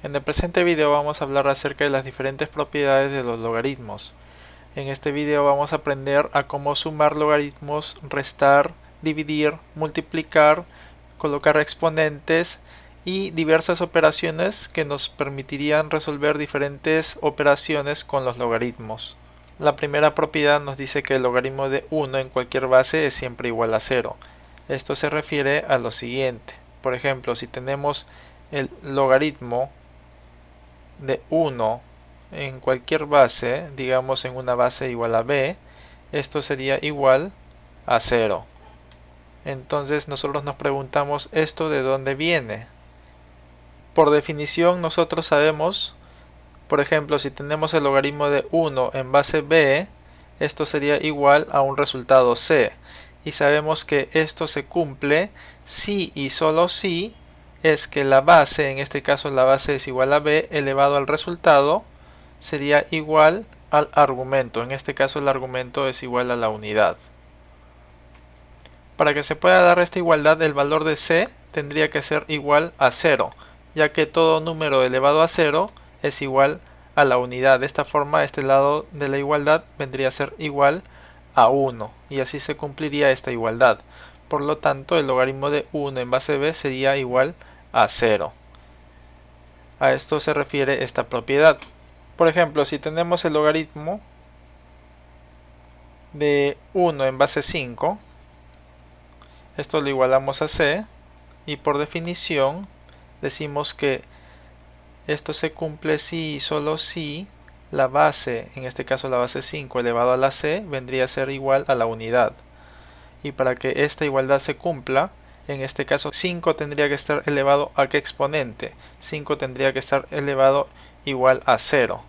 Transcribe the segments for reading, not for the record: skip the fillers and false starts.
En el presente video vamos a hablar acerca de las diferentes propiedades de los logaritmos. En este video vamos a aprender a cómo sumar logaritmos, restar, dividir, multiplicar, colocar exponentes y diversas operaciones que nos permitirían resolver diferentes operaciones con los logaritmos. La primera propiedad nos dice que el logaritmo de 1 en cualquier base es siempre igual a 0. Esto se refiere a lo siguiente. Por ejemplo, si tenemos el logaritmo de 1 en cualquier base, digamos en una base igual a b, esto sería igual a 0. Entonces nosotros nos preguntamos, ¿esto de dónde viene? Por definición nosotros sabemos, por ejemplo, si tenemos el logaritmo de 1 en base b, esto sería igual a un resultado c. Y sabemos que esto se cumple si y solo si es que la base, en este caso la base es igual a b elevado al resultado, sería igual al argumento. En este caso el argumento es igual a la unidad. Para que se pueda dar esta igualdad, el valor de c tendría que ser igual a 0, ya que todo número elevado a 0 es igual a la unidad. De esta forma, este lado de la igualdad vendría a ser igual a 1, y así se cumpliría esta igualdad. Por lo tanto, el logaritmo de 1 en base b sería igual a 0. A esto se refiere esta propiedad. Por ejemplo, si tenemos el logaritmo de 1 en base 5, esto lo igualamos a c, y por definición decimos que esto se cumple si y solo si la base, en este caso la base 5 elevado a la c, vendría a ser igual a la unidad. Y para que esta igualdad se cumpla, en este caso 5 tendría que estar elevado a ¿qué exponente? 5 tendría que estar elevado igual a 0.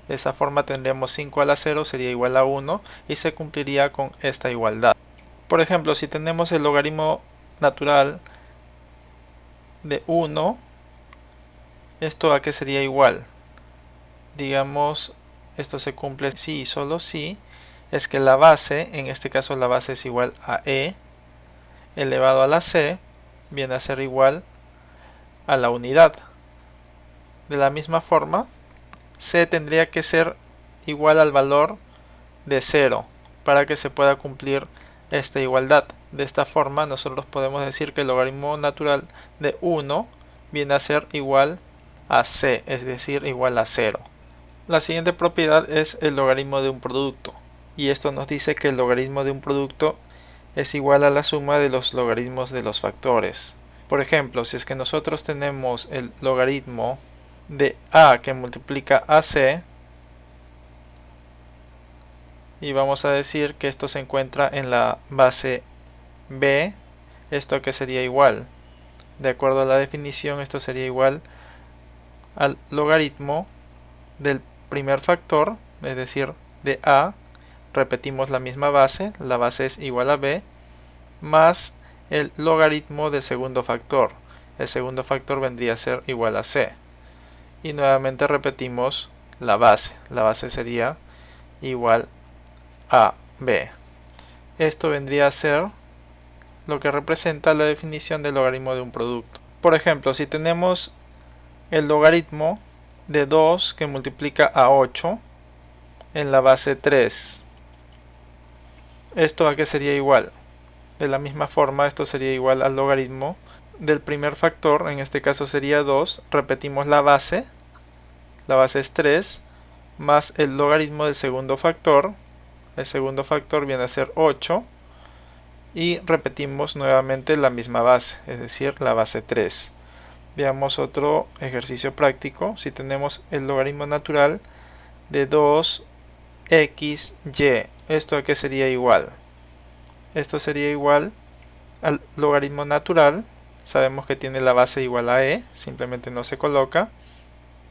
De esa forma tendríamos 5 a la 0 sería igual a 1 y se cumpliría con esta igualdad. Por ejemplo, si tenemos el logaritmo natural de 1, ¿esto a qué sería igual? Digamos, esto se cumple si y solo si es que la base, en este caso la base es igual a e, elevado a la c, viene a ser igual a la unidad. De la misma forma, c tendría que ser igual al valor de 0 para que se pueda cumplir esta igualdad. De esta forma nosotros podemos decir que el logaritmo natural de 1 viene a ser igual a c, es decir, igual a 0. La siguiente propiedad es el logaritmo de un producto, y esto nos dice que el logaritmo de un producto es igual a la suma de los logaritmos de los factores. Por ejemplo, si es que nosotros tenemos el logaritmo de a que multiplica a c, y vamos a decir que esto se encuentra en la base b, ¿esto que sería igual? De acuerdo a la definición, esto sería igual al logaritmo del primer factor, es decir, de a, repetimos la misma base, la base es igual a b, más el logaritmo del segundo factor. El segundo factor vendría a ser igual a c. Y nuevamente repetimos la base sería igual a b. Esto vendría a ser lo que representa la definición del logaritmo de un producto. Por ejemplo, si tenemos el logaritmo de 2 que multiplica a 8 en la base 3, ¿esto a qué sería igual? De la misma forma, esto sería igual al logaritmo del primer factor, en este caso sería 2, repetimos la base es 3, más el logaritmo del segundo factor, el segundo factor viene a ser 8, y repetimos nuevamente la misma base, es decir, la base 3. Veamos otro ejercicio práctico. Si tenemos el logaritmo natural de 2xy, ¿esto a qué sería igual? Esto sería igual al logaritmo natural, sabemos que tiene la base igual a e, simplemente no se coloca,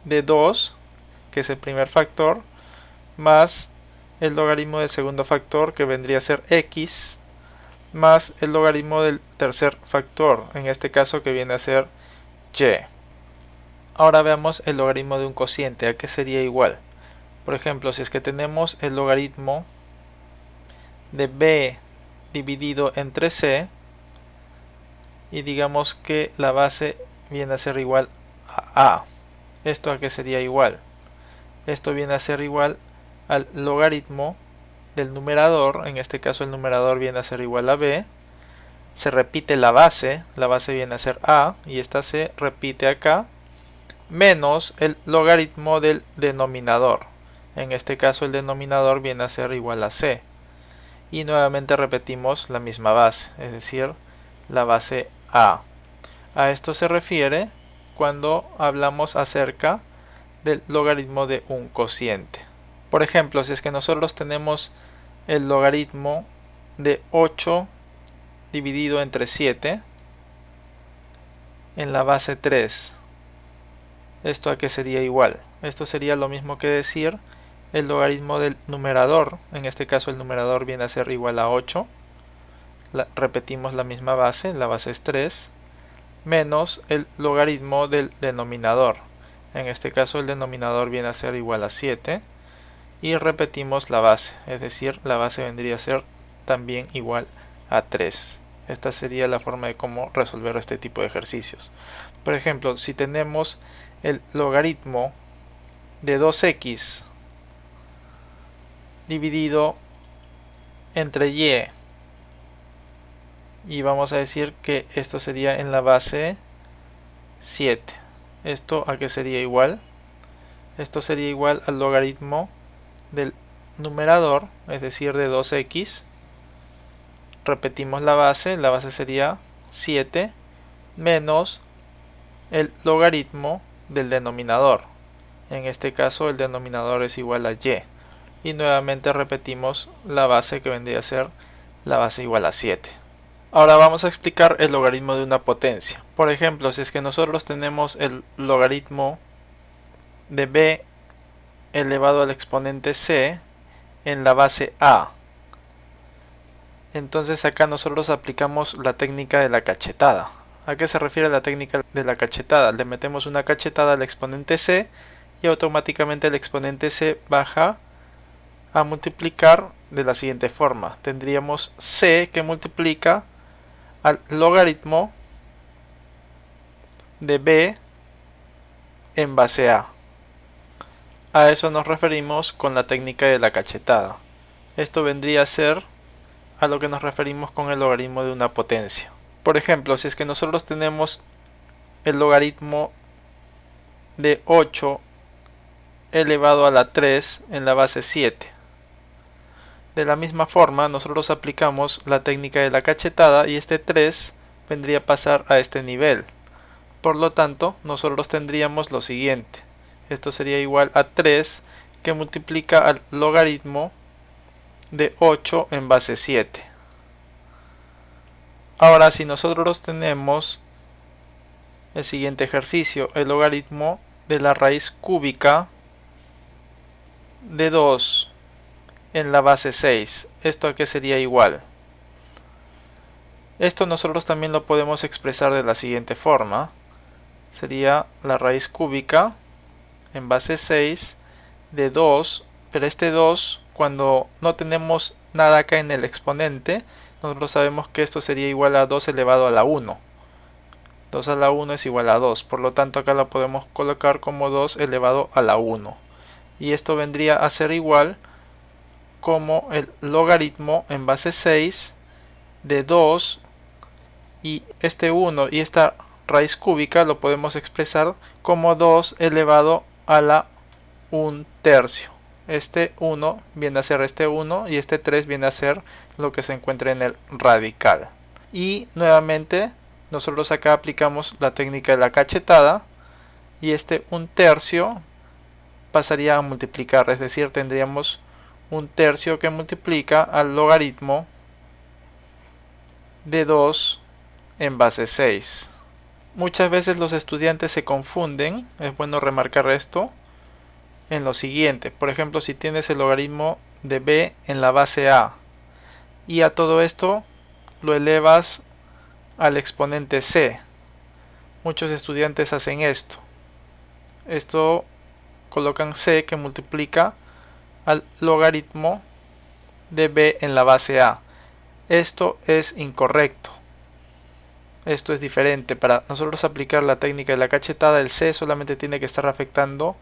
de 2, que es el primer factor, más el logaritmo del segundo factor, que vendría a ser x, más el logaritmo del tercer factor, en este caso que viene a ser y. Ahora veamos el logaritmo de un cociente, ¿a qué sería igual? Por ejemplo, si es que tenemos el logaritmo de b dividido entre c, y digamos que la base viene a ser igual a a. ¿Esto a qué sería igual? Esto viene a ser igual al logaritmo del numerador, en este caso el numerador viene a ser igual a b, se repite la base viene a ser a, y esta se repite acá, menos el logaritmo del denominador. En este caso el denominador viene a ser igual a c. Y nuevamente repetimos la misma base, es decir, la base a. A esto se refiere cuando hablamos acerca del logaritmo de un cociente. Por ejemplo, si es que nosotros tenemos el logaritmo de 8 dividido entre 7 en la base 3, ¿esto a qué sería igual? Esto sería lo mismo que decir el logaritmo del numerador, en este caso el numerador viene a ser igual a 8, repetimos la misma base, la base es 3, menos el logaritmo del denominador, en este caso el denominador viene a ser igual a 7, y repetimos la base, es decir, la base vendría a ser también igual a 3. Esta sería la forma de cómo resolver este tipo de ejercicios. Por ejemplo, si tenemos el logaritmo de 2x dividido entre y vamos a decir que esto sería en la base 7. ¿Esto a qué sería igual? Esto sería igual al logaritmo del numerador, es decir, de 2x. Repetimos la base sería 7 menos el logaritmo del denominador. En este caso el denominador es igual a y. Y nuevamente repetimos la base que vendría a ser la base igual a 7. Ahora vamos a explicar el logaritmo de una potencia. Por ejemplo, si es que nosotros tenemos el logaritmo de b elevado al exponente c en la base a, entonces acá nosotros aplicamos la técnica de la cachetada. ¿A qué se refiere la técnica de la cachetada? Le metemos una cachetada al exponente c y automáticamente el exponente c baja a multiplicar de la siguiente forma. Tendríamos c que multiplica al logaritmo de b en base a. A eso nos referimos con la técnica de la cachetada. Esto vendría a ser a lo que nos referimos con el logaritmo de una potencia. Por ejemplo, si es que nosotros tenemos el logaritmo de 8 elevado a la 3 en la base 7. De la misma forma, nosotros aplicamos la técnica de la cachetada y este 3 vendría a pasar a este nivel. Por lo tanto, nosotros tendríamos lo siguiente. Esto sería igual a 3 que multiplica al logaritmo de 8 en base 7. Ahora, si nosotros tenemos el siguiente ejercicio, el logaritmo de la raíz cúbica de 2 en la base 6, ¿esto a qué sería igual? Esto nosotros también lo podemos expresar de la siguiente forma. Sería la raíz cúbica en base 6 de 2, pero este 2, cuando no tenemos nada acá en el exponente, nosotros sabemos que esto sería igual a 2 elevado a la 1. 2 a la 1 es igual a 2, por lo tanto acá lo podemos colocar como 2 elevado a la 1. Y esto vendría a ser igual como el logaritmo en base 6 de 2, y este 1 y esta raíz cúbica lo podemos expresar como 2 elevado a la 1/3. Este 1 viene a ser este 1 y este 3 viene a ser lo que se encuentra en el radical. Y nuevamente nosotros acá aplicamos la técnica de la cachetada y este 1/3 pasaría a multiplicar, es decir, tendríamos 1/3 que multiplica al logaritmo de 2 en base 6. Muchas veces los estudiantes se confunden, es bueno remarcar esto en lo siguiente. Por ejemplo, si tienes el logaritmo de b en la base a y a todo esto lo elevas al exponente c. Muchos estudiantes hacen esto. Esto colocan c que multiplica al logaritmo de b en la base a. Esto es incorrecto. esto es diferente. Para nosotros aplicar la técnica de la cachetada, el C solamente tiene que estar afectando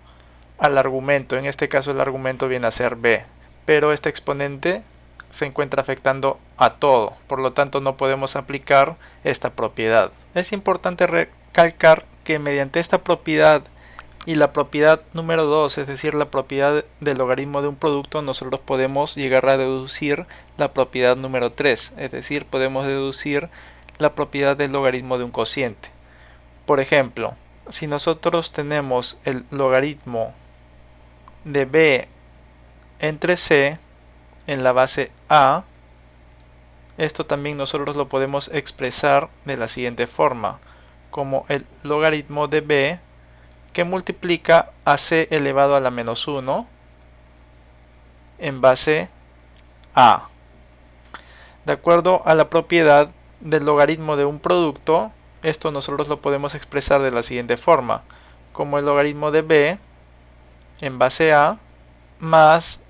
al argumento. En este caso el argumento viene a ser B, pero este exponente se encuentra afectando a todo, por lo tanto no podemos aplicar esta propiedad. Es importante recalcar que mediante esta propiedad y la propiedad número 2, es decir, la propiedad del logaritmo de un producto, nosotros podemos llegar a deducir la propiedad número 3, es decir, podemos deducir la propiedad del logaritmo de un cociente. Por ejemplo, si nosotros tenemos el logaritmo de b entre c en la base a, esto también nosotros lo podemos expresar de la siguiente forma, como el logaritmo de b que multiplica a c elevado a la menos 1 en base a. De acuerdo a la propiedad del logaritmo de un producto, esto nosotros lo podemos expresar de la siguiente forma, como el logaritmo de b en base a más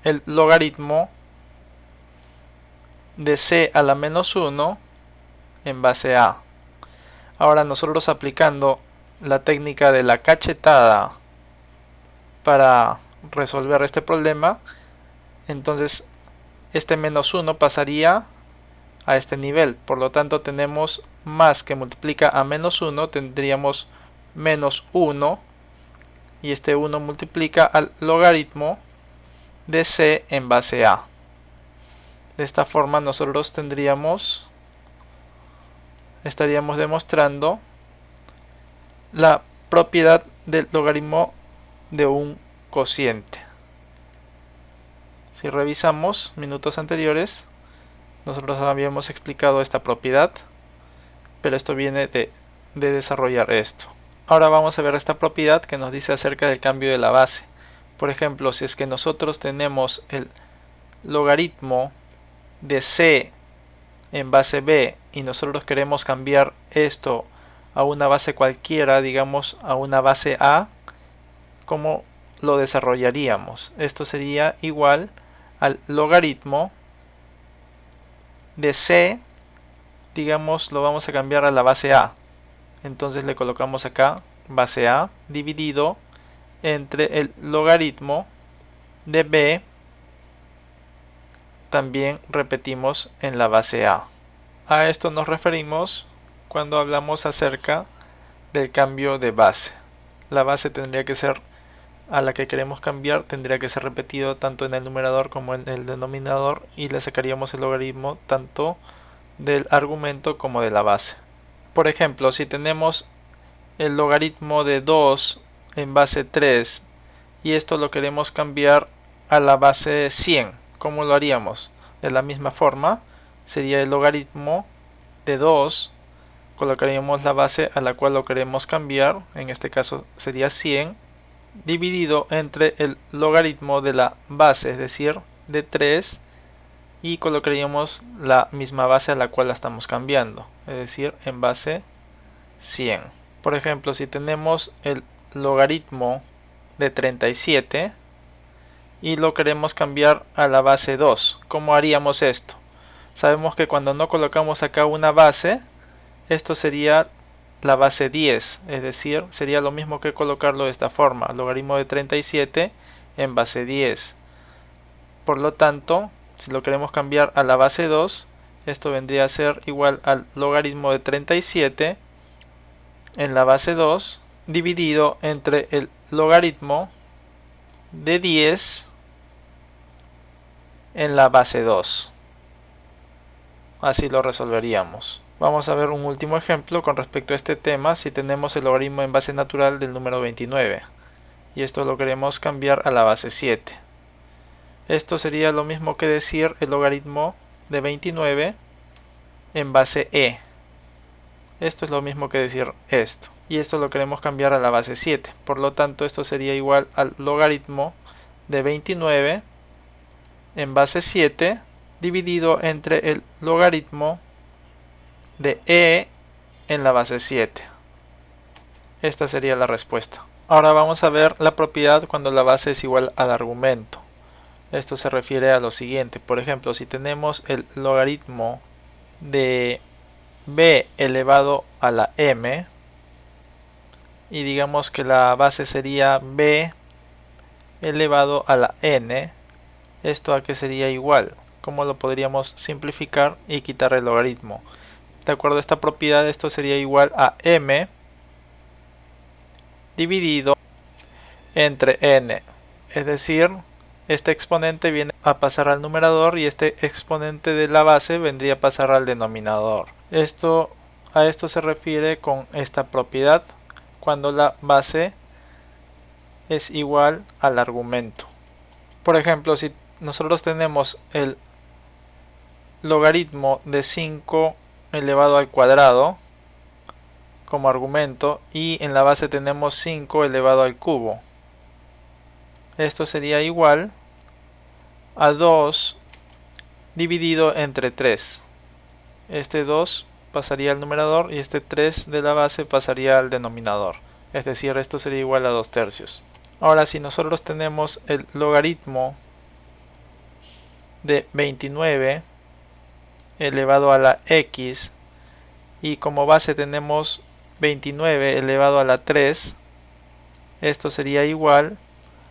el logaritmo de c a la menos 1 en base a. Ahora nosotros aplicando la técnica de la cachetada para resolver este problema, entonces este menos 1 pasaría a este nivel, por lo tanto tenemos más que multiplica a menos 1, tendríamos menos 1 y este 1 multiplica al logaritmo de c en base a. De esta forma nosotros estaríamos demostrando la propiedad del logaritmo de un cociente. Si revisamos minutos anteriores, nosotros habíamos explicado esta propiedad, pero esto viene de desarrollar esto. Ahora vamos a ver esta propiedad que nos dice acerca del cambio de la base. Por ejemplo, si es que nosotros tenemos el logaritmo de c en base b y nosotros queremos cambiar esto a una base cualquiera, digamos a una base a, ¿cómo lo desarrollaríamos? Esto sería igual al logaritmo de c, digamos lo vamos a cambiar a la base a, entonces le colocamos acá base a dividido entre el logaritmo de b, también repetimos en la base a. A esto nos referimos cuando hablamos acerca del cambio de base. La base tendría que ser, a la que queremos cambiar, tendría que ser repetido tanto en el numerador como en el denominador y le sacaríamos el logaritmo tanto del argumento como de la base. Por ejemplo, si tenemos el logaritmo de 2 en base 3 y esto lo queremos cambiar a la base 100, ¿cómo lo haríamos? De la misma forma, sería el logaritmo de 2, colocaríamos la base a la cual lo queremos cambiar, en este caso sería 100, dividido entre el logaritmo de la base, es decir, de 3, y colocaríamos la misma base a la cual la estamos cambiando, es decir, en base 100. Por ejemplo, si tenemos el logaritmo de 37 y lo queremos cambiar a la base 2, ¿cómo haríamos esto? Sabemos que cuando no colocamos acá una base, esto sería la base 10, es decir, sería lo mismo que colocarlo de esta forma, logaritmo de 37 en base 10. Por lo tanto, si lo queremos cambiar a la base 2, esto vendría a ser igual al logaritmo de 37 en la base 2 dividido entre el logaritmo de 10 en la base 2. Así lo resolveríamos. Vamos a ver un último ejemplo con respecto a este tema. Si tenemos el logaritmo en base natural del número 29 y esto lo queremos cambiar a la base 7. Esto sería lo mismo que decir el logaritmo de 29 en base e. Esto es lo mismo que decir esto. Y esto lo queremos cambiar a la base 7. Por lo tanto, esto sería igual al logaritmo de 29 en base 7 dividido entre el logaritmo de e en la base 7. Esta sería la respuesta. Ahora vamos a ver la propiedad cuando la base es igual al argumento. Esto se refiere a lo siguiente. Por ejemplo, si tenemos el logaritmo de b elevado a la m, y digamos que la base sería b elevado a la n. ¿Esto a qué sería igual? ¿Cómo lo podríamos simplificar y quitar el logaritmo? De acuerdo a esta propiedad, esto sería igual a m dividido entre n. Es decir, este exponente viene a pasar al numerador y este exponente de la base vendría a pasar al denominador. A esto se refiere con esta propiedad cuando la base es igual al argumento. Por ejemplo, si nosotros tenemos el logaritmo de 5 elevado al cuadrado como argumento y en la base tenemos 5 elevado al cubo, esto sería igual a 2 dividido entre 3. Este 2 pasaría al numerador y este 3 de la base pasaría al denominador. Es decir, esto sería igual a 2/3. Ahora, si nosotros tenemos el logaritmo de 29 elevado a la x y como base tenemos 29 elevado a la 3, esto sería igual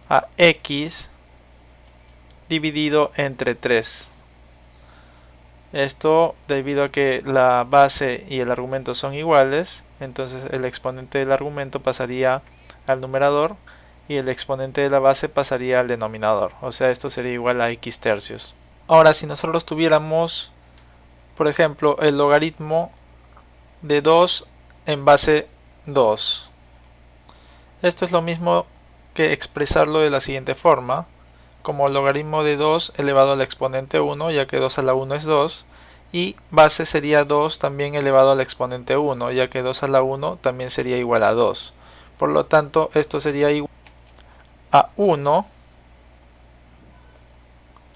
a x dividido entre 3. Esto debido a que la base y el argumento son iguales, entonces el exponente del argumento pasaría al numerador y el exponente de la base pasaría al denominador, o sea, esto sería igual a x/3. Ahora, si nosotros tuviéramos, por ejemplo, el logaritmo de 2 en base 2, esto es lo mismo que expresarlo de la siguiente forma, como logaritmo de 2 elevado al exponente 1, ya que 2 a la 1 es 2, y base sería 2 también elevado al exponente 1, ya que 2 a la 1 también sería igual a 2. Por lo tanto, esto sería igual a 1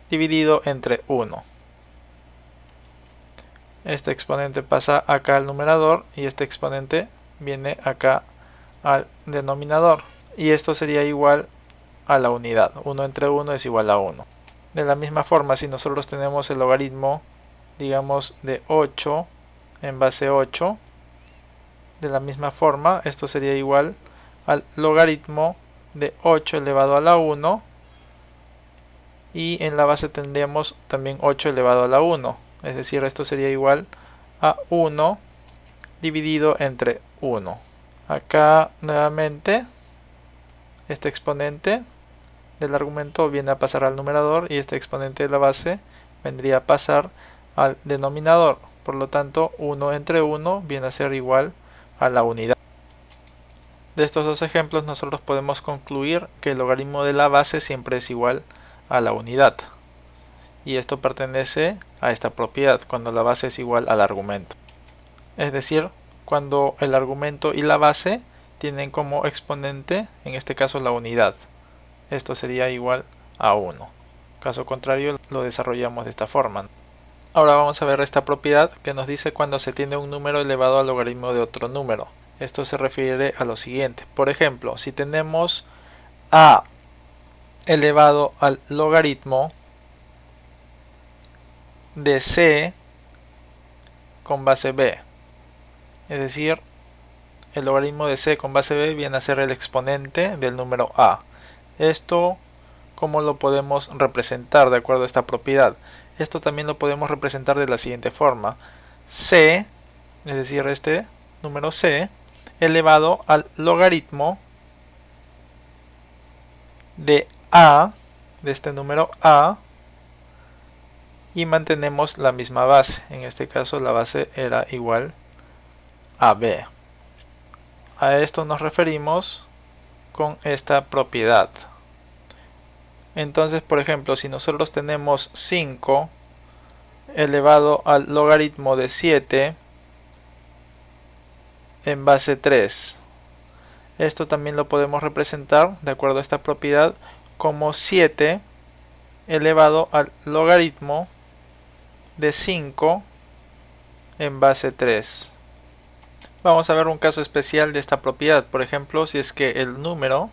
dividido entre 1. Este exponente pasa acá al numerador y este exponente viene acá al denominador. Y esto sería igual a la unidad. 1 entre 1 es igual a 1. De la misma forma, si nosotros tenemos el logaritmo, digamos, de 8 en base 8, de la misma forma, esto sería igual al logaritmo de 8 elevado a la 1, y en la base tendríamos también 8 elevado a la 1, es decir, esto sería igual a 1 dividido entre 1. Acá nuevamente este exponente del argumento viene a pasar al numerador y este exponente de la base vendría a pasar al denominador. Por lo tanto, 1 entre 1 viene a ser igual a la unidad. De estos dos ejemplos nosotros podemos concluir que el logaritmo de la base siempre es igual a la unidad. Y esto pertenece a esta propiedad, cuando la base es igual al argumento. Es decir, cuando el argumento y la base tienen como exponente, en este caso, la unidad. Esto sería igual a 1. Caso contrario, lo desarrollamos de esta forma. Ahora vamos a ver esta propiedad que nos dice cuando se tiene un número elevado al logaritmo de otro número. Esto se refiere a lo siguiente. Por ejemplo, si tenemos a elevado al logaritmo de c con base b, es decir, el logaritmo de c con base b viene a ser el exponente del número a. Esto, ¿cómo lo podemos representar de acuerdo a esta propiedad? Esto también lo podemos representar de la siguiente forma. C, es decir, este número c, elevado al logaritmo de a, de este número a, y mantenemos la misma base. En este caso la base era igual a b. A esto nos referimos con esta propiedad. Entonces, por ejemplo, si nosotros tenemos 5 elevado al logaritmo de 7 en base 3, esto también lo podemos representar, de acuerdo a esta propiedad, como 7 elevado al logaritmo de 5 en base 3. Vamos a ver un caso especial de esta propiedad. Por ejemplo, si es que el número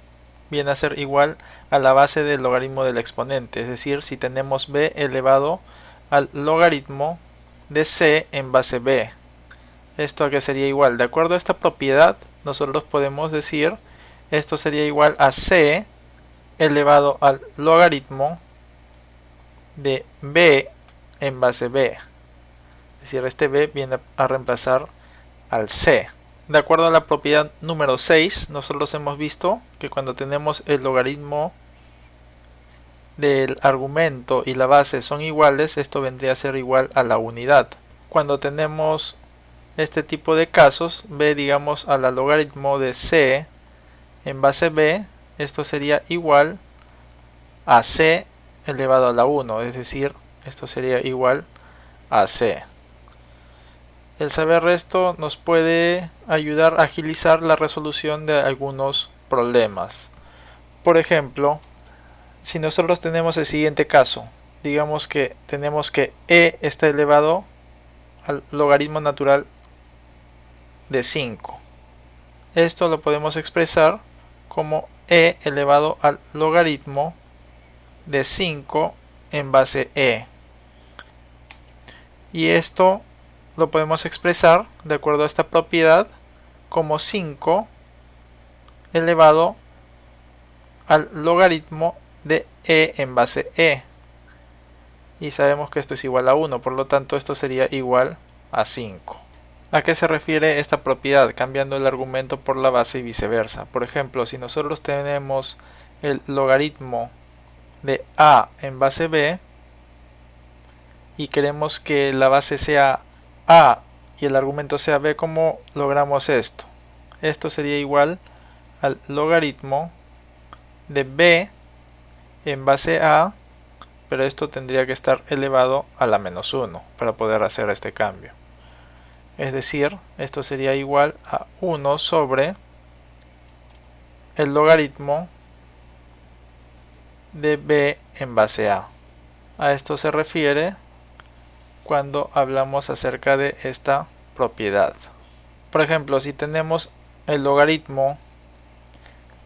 viene a ser igual a la base del logaritmo del exponente, es decir, si tenemos b elevado al logaritmo de c en base b. ¿Esto a qué sería igual? De acuerdo a esta propiedad, nosotros podemos decir esto sería igual a c elevado al logaritmo de b en base b. Es decir, este b viene a reemplazar al c. De acuerdo a la propiedad número 6, nosotros hemos visto que cuando tenemos el logaritmo del argumento y la base son iguales, esto vendría a ser igual a la unidad. Cuando tenemos este tipo de casos, b digamos a la logaritmo de c en base b, esto sería igual a c elevado a la 1, es decir, esto sería igual a c. El saber esto nos puede ayudar a agilizar la resolución de algunos problemas. Por ejemplo, si nosotros tenemos el siguiente caso, digamos que tenemos que e está elevado al logaritmo natural de 5. Esto lo podemos expresar como e elevado al logaritmo de 5 en base e. Y esto lo podemos expresar de acuerdo a esta propiedad como 5 elevado al logaritmo de e en base e. Y sabemos que esto es igual a 1, por lo tanto esto sería igual a 5. ¿A qué se refiere esta propiedad? Cambiando el argumento por la base y viceversa. Por ejemplo, si nosotros tenemos el logaritmo de a en base b y queremos que la base sea a y el argumento sea b, ¿cómo logramos esto? Esto sería igual al logaritmo de b en base a, pero esto tendría que estar elevado a la menos 1 para poder hacer este cambio. Es decir, esto sería igual a 1 sobre el logaritmo de b en base a. A esto se refiere cuando hablamos acerca de esta propiedad. Por ejemplo, si tenemos el logaritmo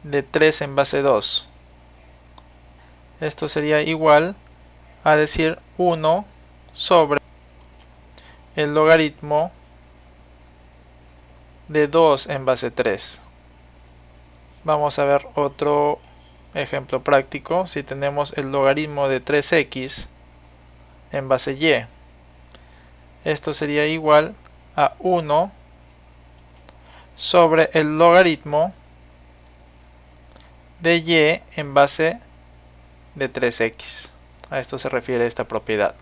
de 3 en base 2, esto sería igual a decir 1 sobre el logaritmo de 2 en base 3. Vamos a ver otro ejemplo práctico. Si tenemos el logaritmo de 3x en base y, esto sería igual a 1 sobre el logaritmo de y en base de 3x. A esto se refiere esta propiedad.